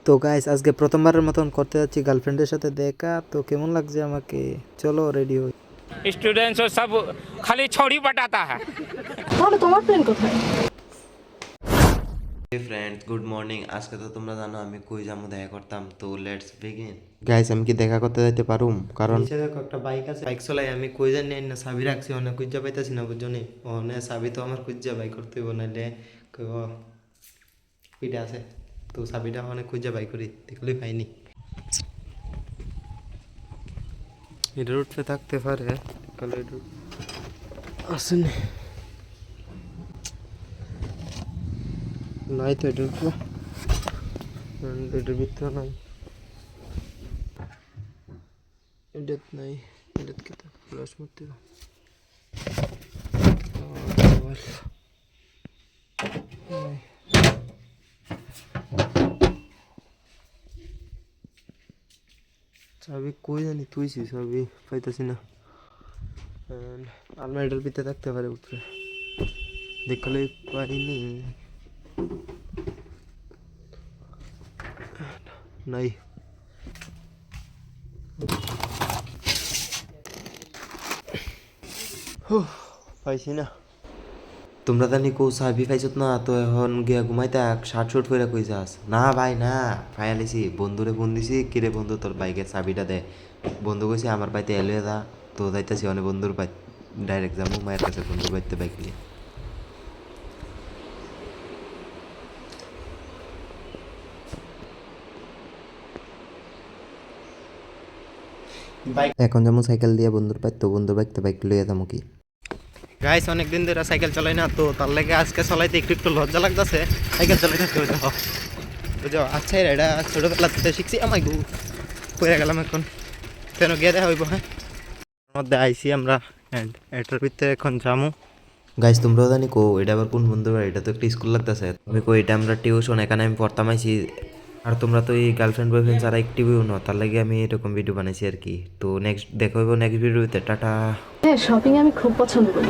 তো গাইস আজকে প্রথমবারের মতন করতে যাচ্ছি গার্লফ্রেন্ডের সাথে দেখা। তো কেমন লাগছে আমাকে, চলো রেডি হই। स्टूडेंट्स सब खाली छोड़ी बटाता है। তাহলে তোমার প্ল্যান কোথায়? Friends good morning. আজকে তো তোমরা জানো আমি কই যাবো দেখা করতাম, তো লেটস বিগিন। গাইস আমি কি দেখা করতে যাইতে পারুম? কারণ নিচে দেখো একটা বাইক আছে, বাইক চলাই আমি কই জানি না চাবি রাখছি, অনেক খুঁজা পাইতাছি না বুঝছনি। অনেক চাবি তো আমার খুঁজা বাই করতে হইব, নাইলে কইব কইটা আছে। তো চাবিটা অনেক খুঁজা বাই করি, দেখলেই পাইনি। এটা উঠতে থাকতে পারে, কালে আসেনি নাই তো, এটা উঠবো এটার ভিতরে নাই, এটাত নাই, এটাত কি ফ্লাশ মারতে চাবি কই জানি তুইছি, চাবি পাইতাছি না। আলমারিটার ভিতরে থাকতে পারে, উঠবে দেখলে পাইনি, নাই পাইছি না। তোমরা জানি কো চাবি পাইছত না, তো এখন গিয়া ঘুমাইতে শার্ট শুট করে কই যাস? না ভাই না, ফায়ালিছি বন্ধুরে ফোন দিছি, কিরে বন্ধু তোর বাইকের চাবিটা দে। বন্ধু কইছে আমার পাইতে এলে দা, তো যাইতাছি অনেক বন্ধুর পাই ডাইরেক্ট যাবো মায়ের কাছে, বন্ধুর বাড়িতে বাইক নিয়ে। এখন যেমন সাইকেল দিয়ে বন্ধুর পাই, তো বন্ধুর বাইকতে বাইক লইয়া যাবো কি। গাইস অনেকদিন ধরে সাইকেল চালাই না, তো তার লাগে আজকে চালাইতে একটু একটু লজ্জা লাগতেছে। সাইকেল চালাইতে বুঝো, আচ্ছা এটা ছোটোবেলা থেকে শিখছি। আমায় গু পড়ে গেলাম এখন, কেন গিয়ে দেখা হইব। হ্যাঁ মধ্যে আইসি আমরা, এটার ভিতরে এখন যামু। গাইস তোমরাও জানি কো এটা আবার কোন বন্ধুর বাড়ি? এটা তো একটা স্কুল লাগতেছে। আমি কো এটা আমরা টিউশন, এখানে আমি পড়তাম আইছি। আর তোমরা তো এই গার্লফ্রেন্ড বয়ফ্রেন্ড ছাড়া একটিভিও না, তার লাগে আমি এরকম ভিডিও বানাইছি আর কি। তো নেক্সট দেখা হইব নেক্সট ভিডিওতে। টাটা। হ্যাঁ, শপিং আমি খুব পছন্দ করি।